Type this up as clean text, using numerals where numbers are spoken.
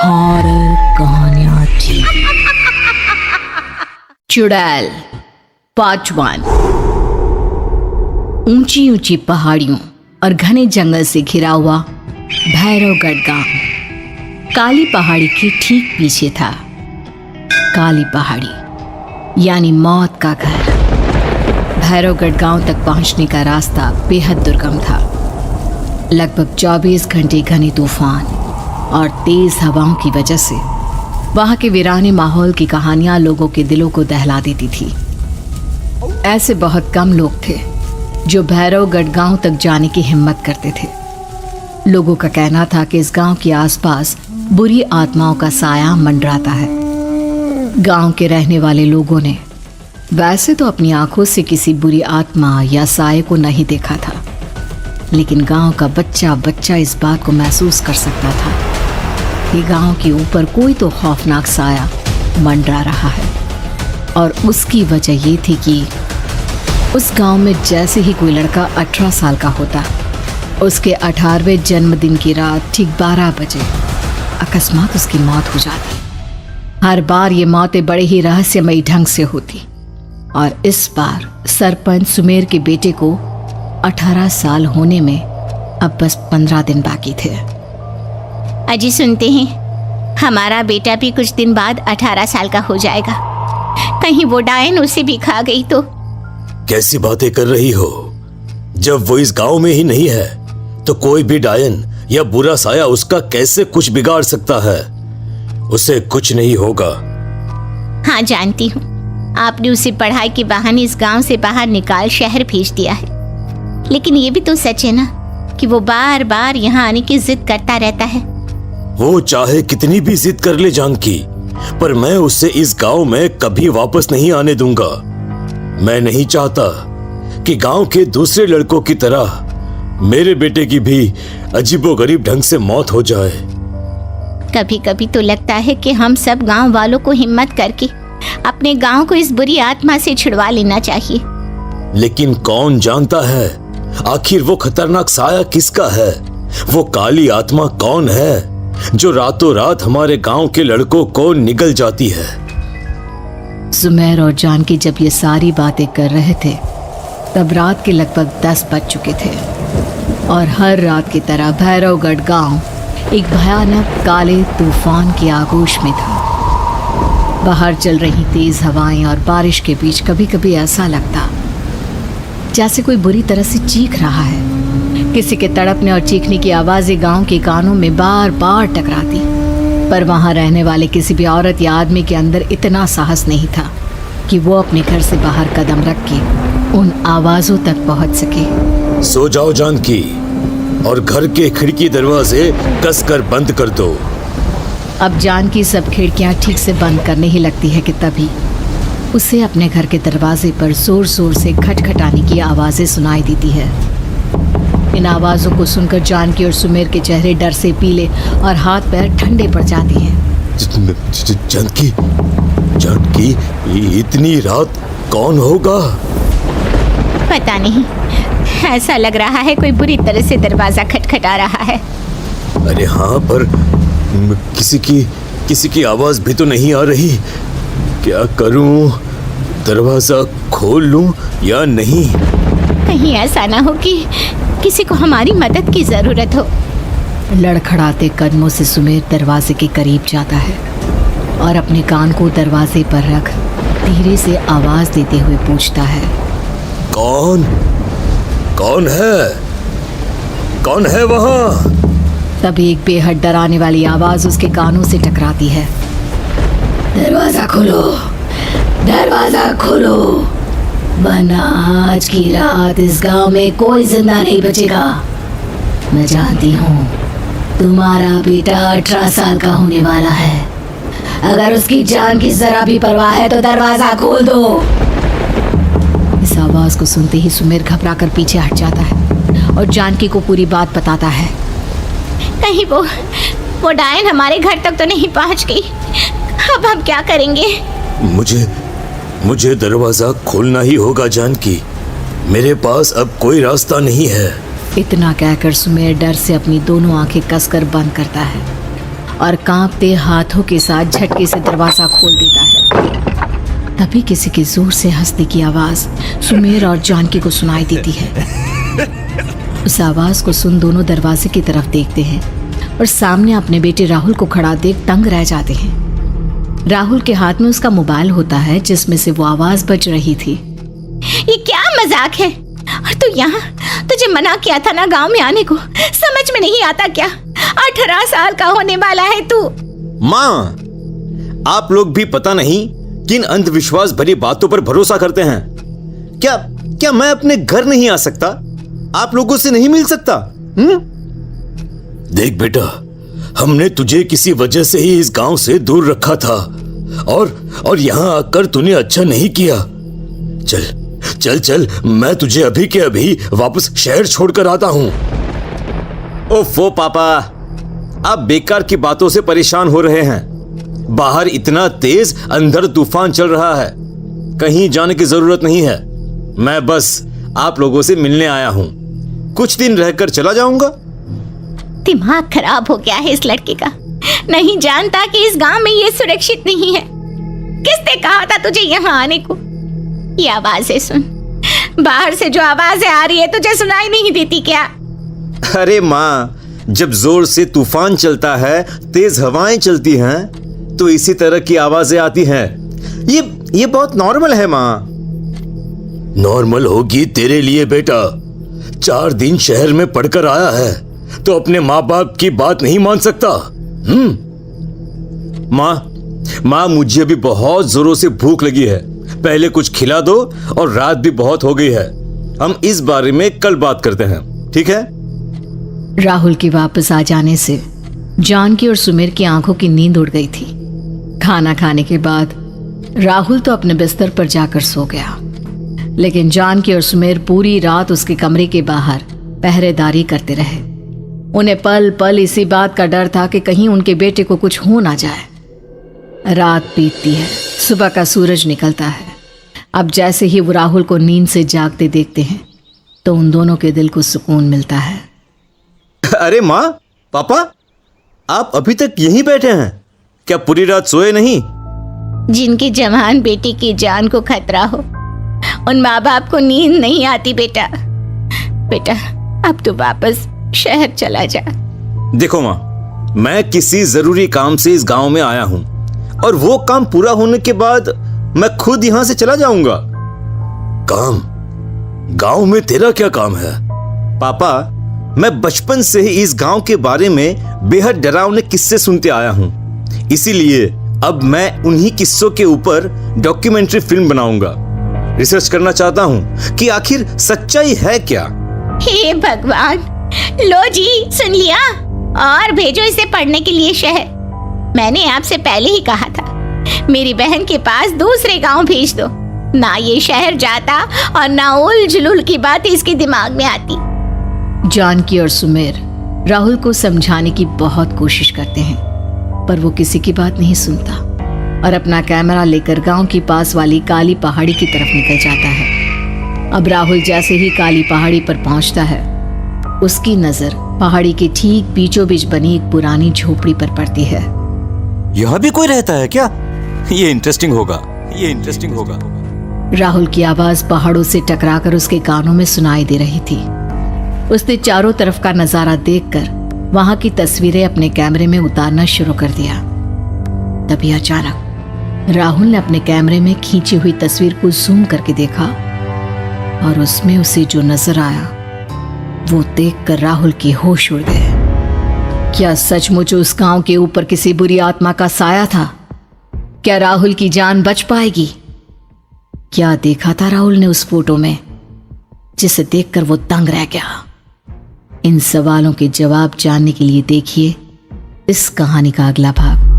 Horror कहानियां थी। चुड़ैल पार्ट 1। ऊंची ऊंची पहाड़ियों और घने जंगल से घिरा हुआ भैरवगढ़ गांव काली पहाड़ी के ठीक पीछे था। काली पहाड़ी यानी मौत का घर। भैरवगढ़ गांव तक पहुंचने का रास्ता बेहद दुर्गम था। लगभग 24 घंटे घने तूफान और तेज हवाओं की वजह से वहां के वीराने माहौल की कहानियां लोगों के दिलों को दहला देती थी। ऐसे बहुत कम लोग थे जो भैरवगढ़ गांव तक जाने की हिम्मत करते थे। लोगों का कहना था कि इस गांव के आसपास बुरी आत्माओं का साया मंडराता है। गांव के रहने वाले लोगों ने वैसे तो अपनी आंखों से किसी बुरी आत्मा या साये को नहीं देखा था, लेकिन गांव का बच्चा बच्चा इस बात को महसूस कर सकता था कि गांव के ऊपर कोई तो खौफनाक साया मंडरा रहा है। और उसकी वजह ये थी कि उस गांव में जैसे ही कोई लड़का 18 साल का होता, उसके 18वें जन्मदिन की रात ठीक 12 बजे अकस्मात उसकी मौत हो जाती। हर बार ये मौतें बड़े ही रहस्यमयी ढंग से होती और इस बार सरपंच सुमेर के बेटे को 18 साल होने में अब बस 15 दिन बाकी थे। अजी सुनते हैं, हमारा बेटा भी कुछ दिन बाद 18 साल का हो जाएगा। कहीं वो डायन उसे भी खा गई तो? कैसी बातें कर रही हो? जब वो इस गांव में ही नहीं है तो कोई भी डायन या बुरा साया उसका कैसे कुछ बिगाड़ सकता है? उसे कुछ नहीं होगा। हाँ जानती हूँ, आपने उसे पढ़ाई के बहाने इस गांव से बाहर निकाल शहर भेज दिया है, लेकिन ये भी तो सच है ना कि वो बार बार यहाँ आने की जिद करता रहता है। वो चाहे कितनी भी जिद कर ले जानकी, पर मैं उसे इस गांव में कभी वापस नहीं आने दूंगा। मैं नहीं चाहता कि गांव के दूसरे लड़कों की तरह मेरे बेटे की भी अजीबोगरीब ढंग से मौत हो जाए। कभी कभी तो लगता है कि हम सब गांव वालों को हिम्मत करके अपने गांव को इस बुरी आत्मा से छुड़वा लेना चाहिए। लेकिन कौन जानता है आखिर वो खतरनाक साया किसका है? वो काली आत्मा कौन है जो रातों रात हमारे गांव के लड़कों को निगल जाती है? सुमेर और जानकी जब ये सारी बातें कर रहे थे तब रात के लगभग 10 बज चुके थे और हर रात की तरह भैरवगढ़ गांव एक भयानक काले तूफान की आगोश में था। बाहर चल रही तेज हवाएं और बारिश के बीच कभी कभी ऐसा लगता जैसे कोई बुरी तरह से चीख रहा है। किसी के तड़पने और चीखने की आवाजें गांव के कानों में बार बार टकराती, पर वहां रहने वाले किसी भी औरत या आदमी के अंदर इतना साहस नहीं था कि वो अपने घर से बाहर कदम रख के उन आवाजों तक पहुंच सके। सो जाओ जानकी और घर के खिड़की दरवाजे कसकर बंद कर दो। अब जानकी सब खिड़कियां ठीक से बंद करने ही लगती है कि तभी उसे अपने घर के दरवाजे पर जोर जोर से खटखटाने की आवाजें सुनाई देती है। इन आवाजों को सुनकर जानकी और सुमेर के चेहरे डर से पीले और हाथ पैर ठंडे पड़ जाते हैं। जानकी, जानकी, इतनी रात कौन होगा? पता नहीं, ऐसा लग रहा है कोई बुरी तरह से दरवाजा खटखटा रहा है। अरे हाँ, पर किसी की आवाज भी तो नहीं आ रही। क्या करूं? दरवाजा खोल लूं या नहीं? कहीं ऐसा ना हो कि किसी को हमारी मदद की जरूरत हो। लड़खड़ाते कदमों से सुमेर दरवाजे के करीब जाता है और अपने कान को दरवाजे पर रख धीरे से आवाज देते हुए पूछता है, कौन है? कौन है वहां? तभी एक बेहद डराने वाली आवाज उसके कानों से टकराती है। दरवाजा खोलो, दरवाजा खोलो, वरना आज की रात इस गांव में कोई जिंदा नहीं बचेगा। मैं जानती हूँ तुम्हारा बेटा 18 साल का होने वाला है। अगर उसकी जान की जरा भी परवाह है तो दरवाजा खोल दो। इस आवाज को सुनते ही सुमेर घबरा कर पीछे हट जाता है और जानकी को पूरी बात बताता है। कहीं वो डायन हमारे घर तक तो नहीं पहुंच गई? अब हम क्या करेंगे? मुझे दरवाजा खोलना ही होगा जानकी। मेरे पास अब कोई रास्ता नहीं है। इतना कहकर सुमेर डर से अपनी दोनों आंखें कसकर बंद करता है और कांपते हाथों के साथ झटके से दरवाजा खोल देता है। तभी किसी के जोर से हंसने की आवाज सुमेर और जानकी को सुनाई देती है। उस आवाज को सुन दोनों दरवाजे की तरफ देखते हैं और सामने अपने बेटे राहुल को खड़ा देख दंग रह जाते हैं। राहुल के हाथ में उसका मोबाइल होता है जिसमें से वो आवाज बज रही थी। ये क्या मजाक है? और तू यहाँ, तुझे मना किया था ना गांव में आने को, समझ में नहीं आता क्या? 18 साल का होने वाला है तू। माँ, आप लोग भी पता नहीं किन अंधविश्वास भरी बातों पर भरोसा करते हैं। क्या मैं अपने घर नहीं आ सकता? आप लोगों से नहीं मिल सकता? देख बेटा, हमने तुझे किसी वजह से ही इस गांव से दूर रखा था और यहां आकर तूने अच्छा नहीं किया। चल चल चल, मैं तुझे अभी के अभी वापस शहर छोड़कर आता हूं। ओफो पापा, आप बेकार की बातों से परेशान हो रहे हैं। बाहर इतना तेज अंधर तूफान चल रहा है, कहीं जाने की जरूरत नहीं है। मैं बस आप लोगों से मिलने आया हूं, कुछ दिन रहकर चला जाऊंगा। दिमाग खराब हो गया है इस लड़के का, नहीं जानता कि इस गांव में ये सुरक्षित नहीं है। किसने कहा था तुझे यहाँ आने को? ये आवाजें सुन, बाहर से जो आवाजें आ रही है तुझे सुनाई नहीं देती क्या? अरे माँ, जब जोर से तूफान चलता है, तेज हवाएं चलती हैं, तो इसी तरह की आवाजें आती हैं। ये बहुत नॉर्मल है माँ। नॉर्मल होगी तेरे लिए बेटा। 4 दिन शहर में पढ़कर आया है तो अपने माँ बाप की बात नहीं मान सकता। माँ, मुझे अभी बहुत जोरों से भूख लगी है, पहले कुछ खिला दो, और रात भी बहुत हो गई है। हम इस बारे में कल बात करते हैं, ठीक है? राहुल के वापस आ जाने से जानकी और सुमेर की आंखों की नींद उड़ गई थी। खाना खाने के बाद राहुल तो अपने बिस्तर पर जाकर सो गया, लेकिन जानकी और सुमेर पूरी रात उसके कमरे के बाहर पहरेदारी करते रहे। उन्हें पल पल इसी बात का डर था कि कहीं उनके बेटे को कुछ हो ना जाए। रात बीतती है, सुबह का सूरज निकलता है। अब जैसे ही वो राहुल को नींद से जागते देखते हैं तो उन दोनों के दिल को सुकून मिलता है। अरे माँ, पापा, आप अभी तक यहीं बैठे हैं? क्या पूरी रात सोए नहीं? जिनकी जवान बेटी की जान को खतरा हो, उन माँ बाप को नींद नहीं आती बेटा। अब तो वापस शहर चला जा। देखो माँ, मैं किसी जरूरी काम से इस गांव में आया हूं, और वो काम पूरा होने के बाद मैं खुद यहां से चला जाऊंगा। काम? गांव में तेरा क्या काम है? पापा, मैं बचपन से ही इस गांव के बारे में बेहद डरावने किस्से सुनते आया हूं, इसीलिए अब मैं उन्हीं किस्सों के ऊपर डॉक्यूमेंट्री फिल्म बनाऊंगा। रिसर्च करना चाहता हूं कि आखिर सच्चाई है क्या। हे भगवान, लो जी, सुन लिया, और भेजो इसे पढ़ने के लिए शहर। मैंने आपसे पहले ही कहा था, मेरी बहन के पास दूसरे गांव भेज दो। ना ये शहर जाता और ना उल जुलूल की बात इसके दिमाग में आती। जानकी और सुमेर राहुल को समझाने की बहुत कोशिश करते हैं, पर वो किसी की बात नहीं सुनता और अपना कैमरा लेकर गांव की पास वाली काली पहाड़ी की तरफ निकल जाता है। अब राहुल जैसे ही काली पहाड़ी पर पहुंचता है, उसकी नजर पहाड़ी के ठीक बीचों बीच बनी एक पुरानी झोपड़ी पर पड़ती है। यहाँ भी कोई रहता है क्या? ये इंटरेस्टिंग होगा। राहुल की आवाज पहाड़ों से टकराकर उसके कानों में सुनाई दे रही थी। उसने चारों तरफ का नजारा देखकर वहां की तस्वीरें अपने कैमरे में उतारना शुरू कर दिया। तभी अचानक राहुल ने अपने कैमरे में खींची हुई तस्वीर को जूम करके देखा और उसमें उसे जो नजर आया वो देखकर राहुल की होश उड़ गए। क्या सचमुच उस गांव के ऊपर किसी बुरी आत्मा का साया था? क्या राहुल की जान बच पाएगी? क्या देखा था राहुल ने उस फोटो में जिसे देखकर वो दंग रह गया? इन सवालों के जवाब जानने के लिए देखिए इस कहानी का अगला भाग।